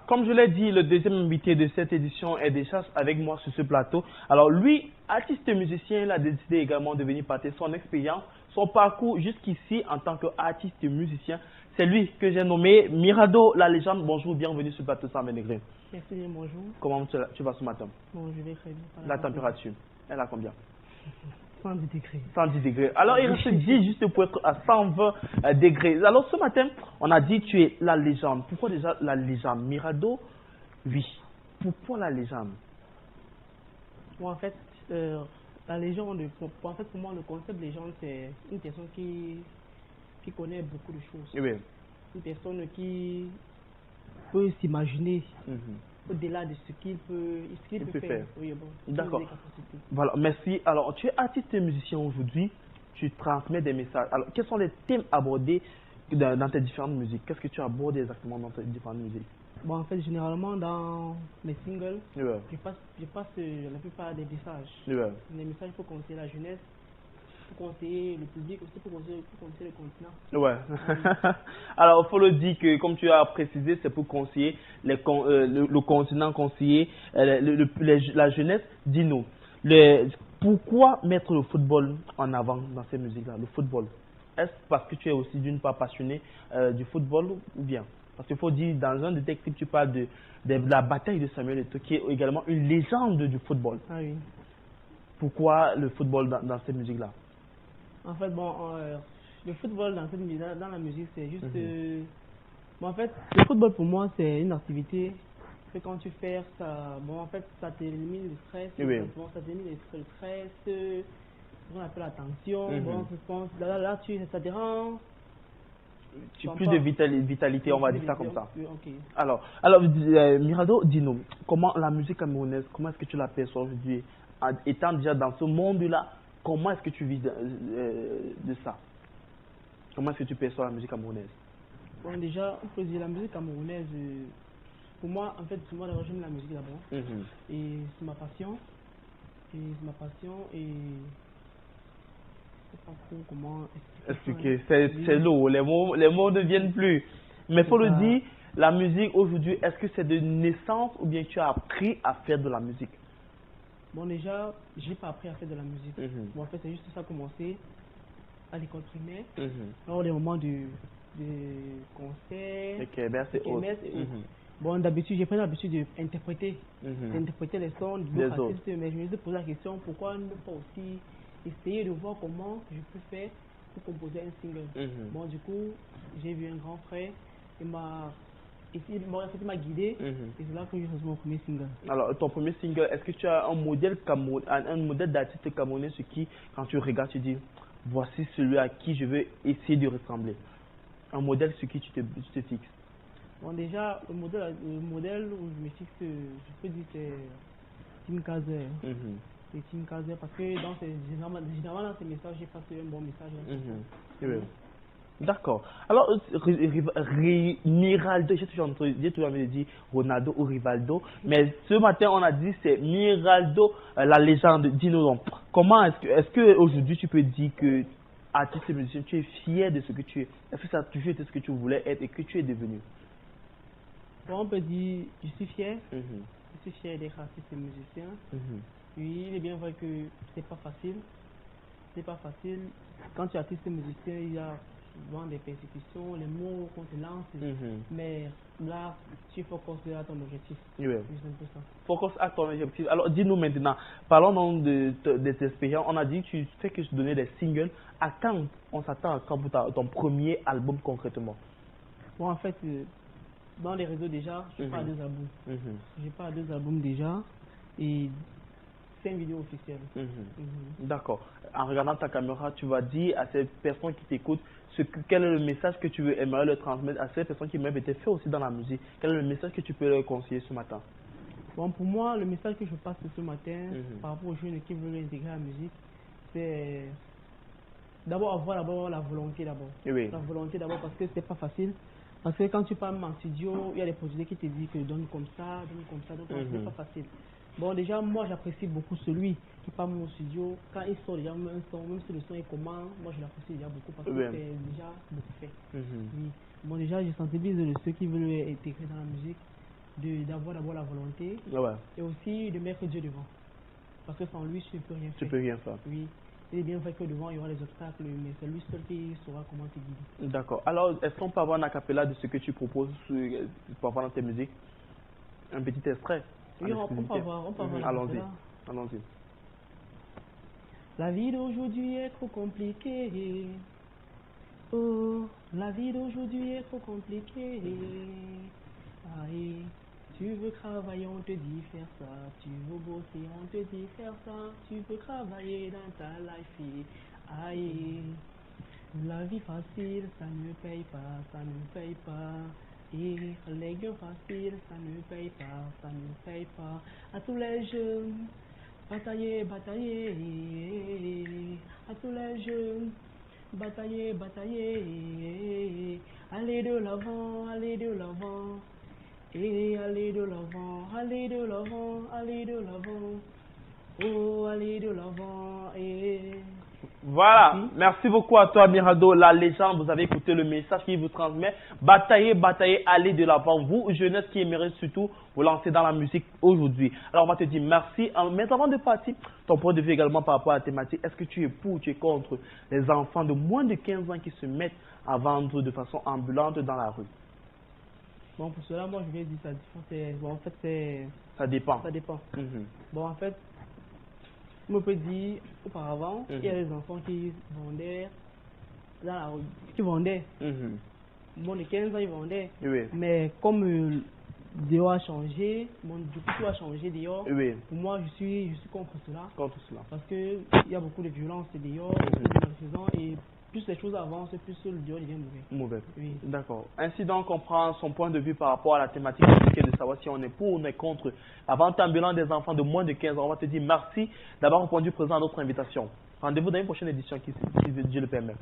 comme je l'ai dit, le deuxième invité de cette édition est déjà avec moi sur ce plateau. Alors lui, artiste musicien, il a décidé également de venir partager son expérience, son parcours jusqu'ici en tant qu'artiste musicien. C'est lui que j'ai nommé Mirado, la légende. Bonjour, bienvenue sur le plateau 120 degrés. Merci, bonjour. Comment tu vas ce matin? Bon, je vais très bien. La température, elle a combien? 110 degrés. 110 degrés. Alors, il reste 10 juste pour être à 120 degrés. Alors, ce matin, on a dit tu es la légende. Pourquoi déjà la légende? Mirado, oui. Pourquoi la légende? Bon, en fait, la légende, en fait, pour moi, le concept légende, c'est une personne qui connaît beaucoup de choses. Oui. Une personne qui peut s'imaginer au-delà de ce qu'il peut faire. Oui, bon, d'accord. Voilà, merci. Alors, tu es artiste et musicien aujourd'hui, tu transmets des messages. Alors, quels sont les thèmes abordés dans tes différentes musiques? Qu'est-ce que tu abordes exactement dans tes différentes musiques? Bon, en fait, généralement, dans mes singles, Oui. je passe la plupart des messages. Oui. Les messages pour conseiller la jeunesse, pour conseiller le public, aussi pour conseiller le continent. Ouais. Alors, il faut le dire que, comme tu as précisé, c'est pour conseiller le continent, conseiller la jeunesse. Dis-nous, pourquoi mettre le football en avant dans ces musiques-là, le football? Est-ce parce que tu es aussi d'une part passionné du football ou bien? Parce qu'il faut dire, dans un de tes clips, tu parles de la bataille de Samuel Eto'o, qui est également une légende du football. Ah oui. Pourquoi le football dans ces musiques-là? En fait, bon, le football dans la musique, c'est juste... bon, en fait, le football pour moi, c'est une activité que quand tu fais ça, bon, en fait, ça t'élimine le stress. Oui. Bon, ça t'élimine le stress, on appelle la tension. Bon, je pense, là, ça te rend... Plus de vitalité, on va dire ça comme ça. Oui, ok. Alors Mirado, dis-nous, comment la musique camerounaise, comment est-ce que tu la perçois aujourd'hui? Étant déjà dans ce monde-là, comment est-ce que tu vis de ça? Comment est-ce que tu perçois la musique camerounaise? Bon, déjà, on peut dire la musique camerounaise, pour moi, en fait, pour moi, d'abord, j'aime la musique d'abord. Et c'est ma passion. Et je sais pas trop comment expliquer. C'est lourd, les mots ne viennent plus. Mais il faut le dire, la musique aujourd'hui, est-ce que c'est de naissance ou bien tu as appris à faire de la musique? Bon, déjà, je n'ai pas appris à faire de la musique. Bon, en fait, c'est juste ça commencé à l'école primaire, lors des moments de concert, et autres. Bon, d'habitude, j'ai pris l'habitude d'interpréter les sons des autres artistes, mais je me suis posé la question, pourquoi ne pas aussi essayer de voir comment je peux faire pour composer un single. Bon, du coup, j'ai vu un grand frère, il m'a guidé, et c'est là que j'ai fait mon premier single. Alors, ton premier single, est-ce que tu as un modèle d'artiste camerounais sur qui, quand tu regardes, tu dis, voici celui à qui je veux essayer de ressembler? Un modèle sur qui tu te fixes? Bon, déjà, le modèle où je me fixe, je peux dire, c'est Tim Kazer. C'est Tim Kazer parce que généralement dans ces messages, j'ai passé un bon message. D'accord. Alors, Miraldo, j'ai toujours envie de dire Ronaldo ou Rivaldo, mais ce matin, on a dit c'est Miraldo, la légende. Dis-nous donc, comment est-ce que aujourd'hui tu peux dire que artiste et musicien, tu es fier de ce que tu es? Est-ce que ça a toujours été ce que tu voulais être et que tu es devenu? Bon, on peut dire, je suis fier. Je suis fier d'être artiste et musicien. Oui, il est bien vrai que c'est pas facile. C'est pas facile. Quand tu es artiste et musicien, il y a souvent des persécutions, les mots qu'on te lance. Mais là, tu focuses à ton objectif. Oui. Focus à ton objectif. Alors, dis-nous maintenant, parlons donc de tes expériences. On a dit que tu fais que se donner des singles. À quand on s'attend à quand pour ton premier album concrètement? Bon, en fait, dans les réseaux déjà, je n'ai pas 2 albums. J'ai pas 2 albums déjà. Et c'est une vidéo officielle. D'accord. En regardant ta caméra, tu vas dire à ces personnes qui t'écoutent quel est le message que tu aimerais leur transmettre à ces personnes qui même été fait aussi dans la musique. Quel est le message que tu peux leur conseiller ce matin? Bon, pour moi, le message que je passe ce matin par rapport aux jeunes qui veulent intégrer la musique, c'est d'abord avoir la volonté d'abord. La volonté d'abord parce que c'est pas facile. Parce que quand tu parles en studio, il y a des producteurs qui te disent que donne comme ça, donc c'est pas facile. Bon, déjà, moi j'apprécie beaucoup celui qui parle au studio. Quand il sort déjà un son, même si le son est comment, moi je l'apprécie déjà beaucoup parce que c'est déjà beaucoup fait. Oui. Bon, déjà, je sensibilise ceux qui veulent intégrer dans la musique. d'avoir d'abord la volonté et aussi de mettre Dieu devant. Parce que sans lui, tu ne peux rien faire. Tu peux rien faire. Oui. Il est bien vrai que devant, il y aura des obstacles, mais c'est lui seul qui saura comment te guider. D'accord. Alors, est-ce qu'on peut avoir un acapella de ce que tu proposes pour avoir dans tes musiques? Un petit extrait? Oui, on peut avoir. Allons-y. Allons-y. La vie d'aujourd'hui est trop compliquée. Oh, la vie d'aujourd'hui est trop compliquée. Aïe, tu veux travailler, on te dit faire ça. Tu veux bosser, on te dit faire ça. Tu veux travailler dans ta life. Aïe, la vie facile, ça ne paye pas, ça ne paye pas. Et les gains faciles, ça ne paye pas, ça ne paye pas. À tous les jeunes, batailler, batailler. À tous les jeunes, batailler, batailler. Allez de l'avant, allez de l'avant. Et allez de l'avant, allez de l'avant, allez de l'avant. Oh, allez de l'avant. Voilà, merci beaucoup à toi Mirado, la légende. Vous avez écouté le message qu'il vous transmet. Bataillez, bataillez, allez de l'avant. Vous, jeunesse qui aimeriez surtout vous lancer dans la musique aujourd'hui. Alors on va te dire merci. Mais avant de partir, ton point de vue également par rapport à la thématique. Est-ce que tu es pour ou tu es contre les enfants de moins de 15 ans qui se mettent à vendre de façon ambulante dans la rue? Bon, pour cela, moi je vais dire ça. Bon, en fait, c'est... Ça dépend. Ça dépend. Bon, en fait, on me peut dire auparavant, il y a des enfants qui vendaient dans la rue, qui vendaient. Bon, les 15 ans, ils vendaient. Mais comme dehors a changé, bon, du coup, tout a changé dehors. Pour moi, je suis contre cela. Contre cela. Parce qu'il y a beaucoup de violence dehors, et plus les choses avancent, plus le dehors devient mauvais. Oui. D'accord. Ainsi donc, on prend son point de vue par rapport à la thématique de savoir si on est pour ou on est contre la vente ambulante des enfants de moins de 15 ans. On va te dire merci d'avoir répondu présent à notre invitation. Rendez-vous dans une prochaine édition qui Dieu le permet.